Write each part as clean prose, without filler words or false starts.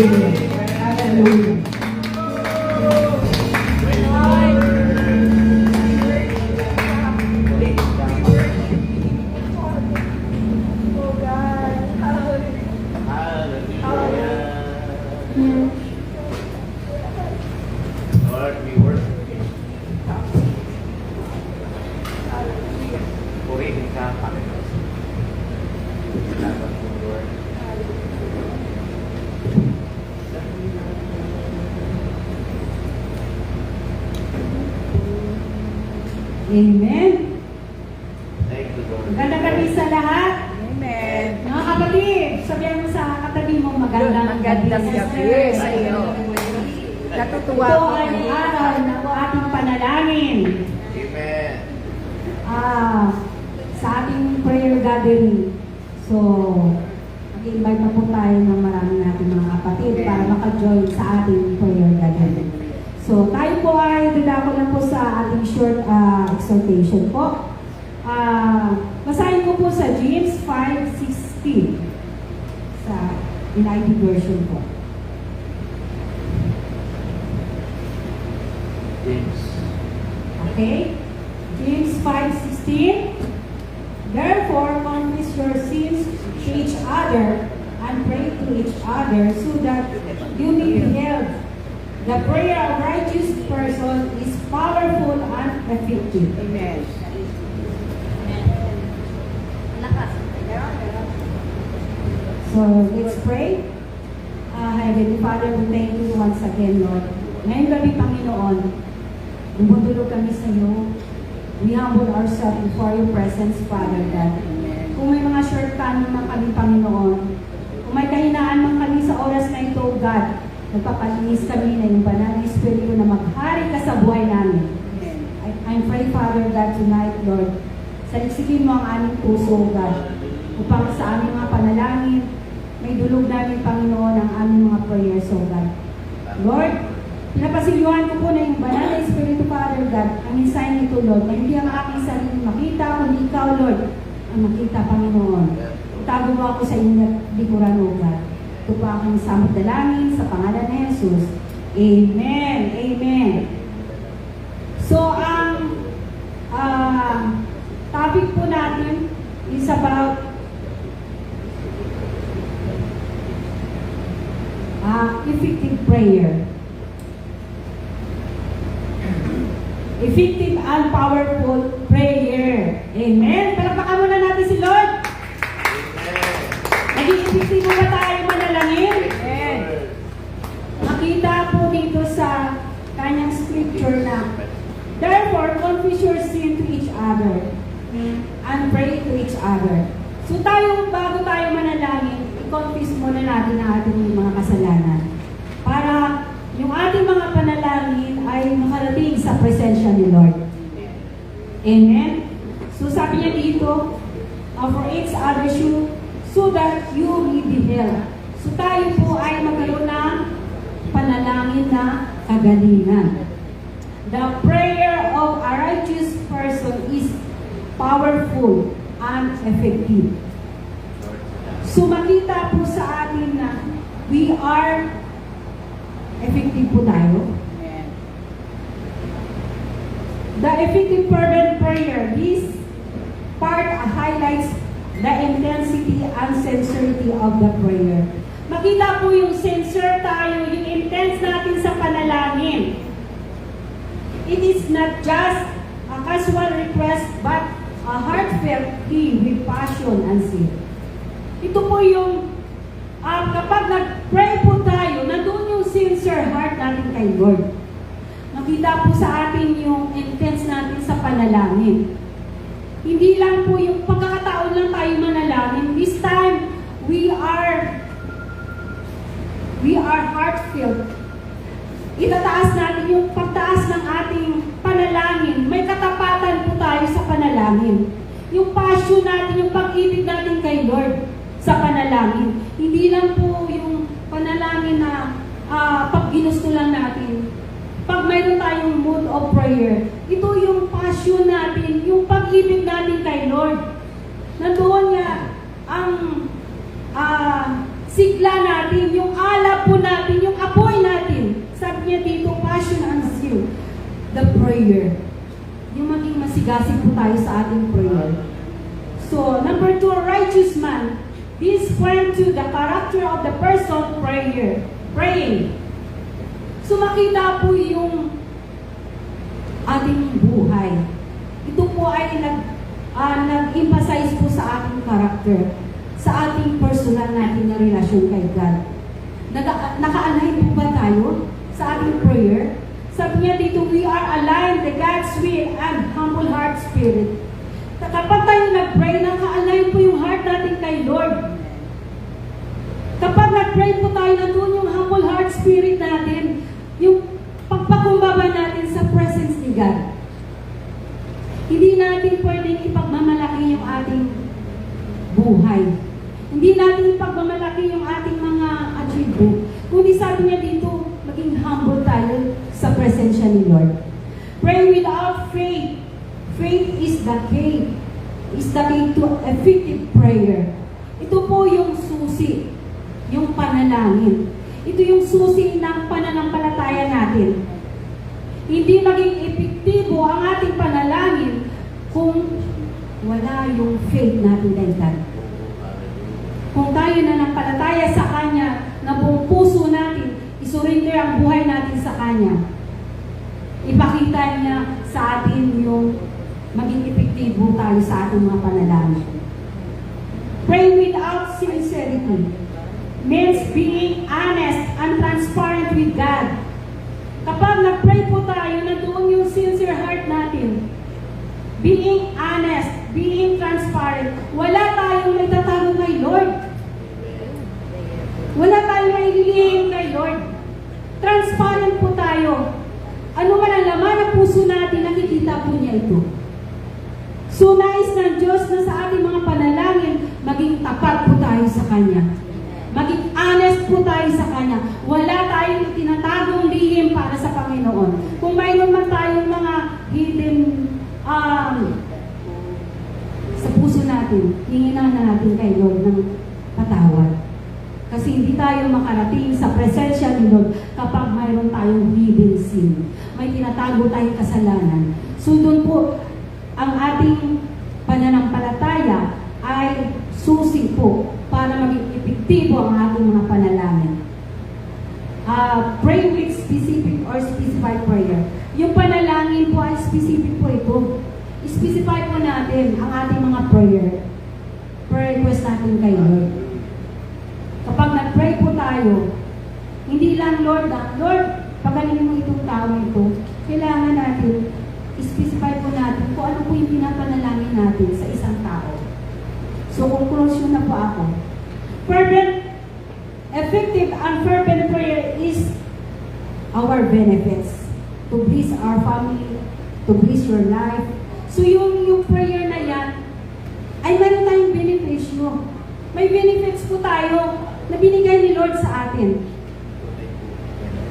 Amen. Hallelujah. Lord, we worship you. Purihin ka, Panginoon. Salamat po, Lord. Amen. Thank you, Lord. Magandang gabi sa lahat. Amen. Mga kapatid, sabihan mo sa katabi mo magandang Magandang gabi sister. sa iyo. Natutuwa Ito ako. ay araw ng ating panalangin. Amen. Sa ating prayer gathering. So, mag-invite na po tayo ng marami natin mga kapatid para maka-join sa ating prayer gathering. So, tayo po ay dadako lang po sa ating short exhortation po. Basahin ko po sa James 5:16 sa NIV version po. James. Okay? James 5:16. Therefore, confess your sins to each other and pray to each other so that you may be healed. The prayer of righteous person is powerful and effective. Amen. So, let's pray. Heavenly Father, we thank you once again, Lord. Ngayong gabi, Panginoon, bumutulog kami sa iyo. We humble ourselves before your presence, Father God. Kung may mga shortcoming man kami, Panginoon, kung may kahinaan man kami sa oras na ito, God, nagpapalinis kami na yung banal na Espiritu na maghari ka sa buhay namin. I pray, Father God, tonight, Lord, saliksikin mo ang aming puso, God, upang sa aming mga panalangin, may dulog namin, Panginoon, ang aming mga prayers, O God. Lord, pinapasiluhan ko po na yung banal na Espiritu, Father God, ang insign nito, Lord, na hindi ang aking sarili makita, kundi ikaw, Lord, ang makita, Panginoon. Itago mo ako sa inyong likuran, O God. Ito po aking samot dalangin sa pangalan ni Jesus. Amen. Amen. So, ang topic po natin is about effective prayer. Effective and powerful prayer. Amen. Palakpakan muna natin si Lord. Naging effective ba tayo manalangin? Amen. Nakita po dito sa kanyang scripture na therefore, confess your sin to each other and pray to each other. So tayo, bago tayo manalangin, i-confess muna natin ang ating mga kasalanan para yung ating mga panalangin ay makarating sa presensya ni Lord. Amen? So sabi niya dito, for each other so that you may be healed. So tayo po ay magkaroon ng panalangin na kagalingan. The prayer of a righteous person is powerful and effective. So makita po sa atin na we are effective po tayo. Amen. The effective fervent prayer, this part highlights the intensity and sincerity of the prayer. Makita po yung sincere tayo, yung intense natin sa panalangin. It is not just a casual request, but a heartfelt plea with passion and zeal. Ito po yung kapag nag-pray po tayo, nandun yung sincere heart natin kay Lord. Nakita po sa atin yung intense natin sa panalangin. Hindi lang po yung pagkakataon lang tayo manalangin. This time, we are heartfelt. Itataas natin yung pagtaas ng ating panalangin. May katapatan po tayo sa panalangin. Yung passion natin, yung pag-ibig natin kay Lord sa panalangin. Hindi lang po yung panalangin na pag ginusto lang natin. Pag mayroon tayong mood of prayer, ito yung passion natin, yung pag-ibig natin kay Lord. Nandoon nga ang sigla natin, yung alab po natin, yung apoy natin. Sabi niya dito, passion and zeal. The prayer. Yung maging masigasig po tayo sa ating prayer. So, number 2, righteous man. This point to the character of the person praying. So, makita po yung ating buhay. Ito po ay nag-emphasize po sa ating character, sa ating personal natin na relasyon kay God. Naka-align po ba tayo sa ating prayer? Sabi niya dito, we are aligned to God's will and humble heart spirit. Kapag tayo nag-pray, naka-align po yung heart natin kay Lord. Kapag nag-pray po tayo, nandun yung humble heart spirit natin, yung pagpakumbaba natin sa presence ni God. Hindi natin pwedeng ipagmamalaki yung ating buhay. Hindi natin ipagmamalaki yung ating mga achievement. Kundi sabi niya dito, maging humble tayo sa presensya ni Lord. Pray without faith. Faith is the key. Is the key to effective prayer. Ito po yung susi, yung panalangin. Ito yung susi ng pananampalataya natin. Hindi maging epektibo ang ating panalangin kung wala yung faith natin kay God. Kung tayo nanampalataya sa Kanya, na buong puso natin, isurrender ang buhay natin sa Kanya. Ipakita niya sa atin yung maging epektibo tayo sa ating mga panalangin. Pray without sincerity means being honest and transparent with God. Kapag nag-pray po tayo, nandoon yung sincere heart natin. Being honest, being transparent. Wala tayong nagtatago kay Lord. Wala tayong maililihim kay Lord. Transparent po tayo. Ano man ang laman ng puso natin, nakikita po niya ito. So, nais ng Diyos na sa ating mga panalangin, maging tapat po tayo sa Kanya. Maging honest po tayo sa Kanya. Wala tayong tinatagong lihim para sa Panginoon. Kung mayroon man tayong mga hidden sa puso natin, hingin na natin kay Lord ng patawad. Kasi hindi tayo makarating sa presensya ni Lord kapag mayroon tayong hidden sin. May tinatago tayong kasalanan. So doon po, ang ating pananampalataya ay susi po para maging epektibo ang ating mga panalangin. Pray with specific or specified prayer. Yung panalangin po ay specific po ito. Specify po natin ang ating mga prayer request natin kay Lord. Kapag nag-pray po tayo, hindi lang Lord, pagalingin mo itong tao ito, kailangan natin, specify po natin kung ano po yung pinapanalangin natin sa isang tao. So, conclusion na po ako. Effective and fervent prayer is our benefits. To bless our family, to bless your life. So, yung prayer na yan, ay meron tayong benepisyo. May benefits po tayo na binigay ni Lord sa atin.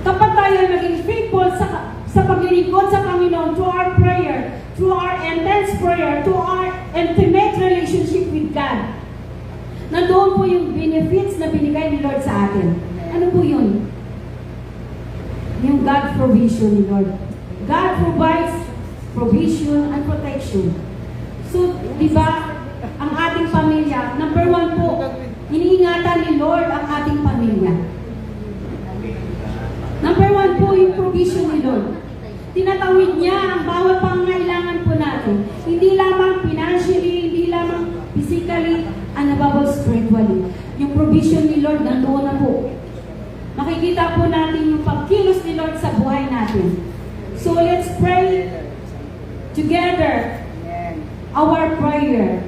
Kapag tayo ay maging faithful sa paglilingkod sa Panginoon through our prayer, through our intense prayer, through our intimate relationship with God, nandoon po yung benefits na binigay ni Lord sa atin. Ano po yun? Yung God provision ni Lord. God provides provision and protection. So, di ba, ang ating pamilya, number 1 po, iniingatan ni Lord ang ating pamilya. Number 1 po yung provision ni Lord. Tinatawid niya ang bawat pangangailangan po natin. Hindi lamang financially, hindi lamang physically, and above all spiritually. Yung provision ni Lord nandoon na po. Makikita po natin yung pagkilos ni Lord sa buhay natin. So let's pray together. Our prayer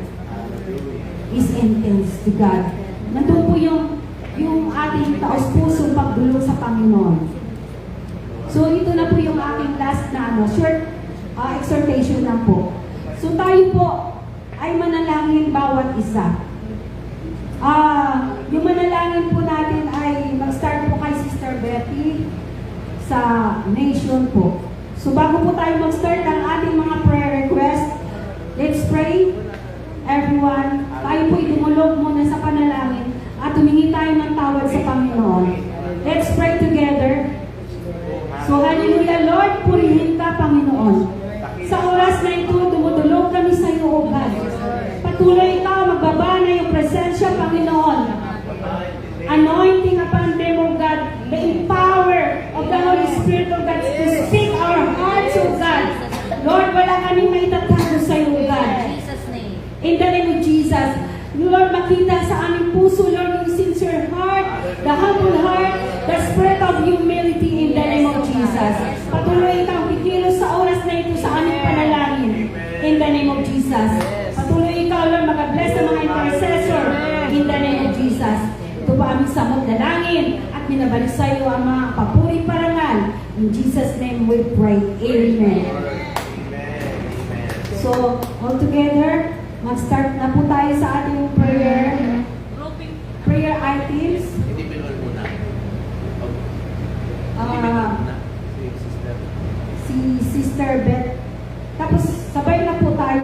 is intense to God. Nandun po yung ating taos-pusong pagdulong sa Panginoon. So, ito na po yung aking last na short exhortation na po. So, tayo po ay manalangin bawat isa. Yung manalangin po natin ay mag-start po kay Sister Betty sa nation po. So, bago po tayo mag-start ang ating mga prayer request, let's pray. Everyone, tayo po idumulog muna sa panalangin at at humingi tayo ng tawad sa Panginoon. Let's pray together. So, hallelujah, Lord, purihin ka, Panginoon. Sa oras na ito, dumudulog kami sa iyo, O God. Patuloy ka, magbaba na yung presensya, Panginoon. Anointing upon them, O God. The power of the Holy Spirit, O God, to speak our hearts, O God. Lord, wala kaming maitatago sa iyo, O God. Jesus' name. In the name of Jesus. Lord, makita sa aming puso, Lord, yung sincere heart, the humble heart, the spirit of humility in the name of Jesus. Patuloy kang kikilos sa oras na ito sa aming panalangin. In the name of Jesus. Patuloy ikaw, Lord, mag-bless sa mga intercessor. In the name of Jesus. Ito po aming samot na langin at minabalik sa iyo ang mga papuri parangal. In Jesus' name we pray. Amen. So, all together, mag-start na po tayo sa ating prayer items. Hindi pinuha muna. Si Sister Beth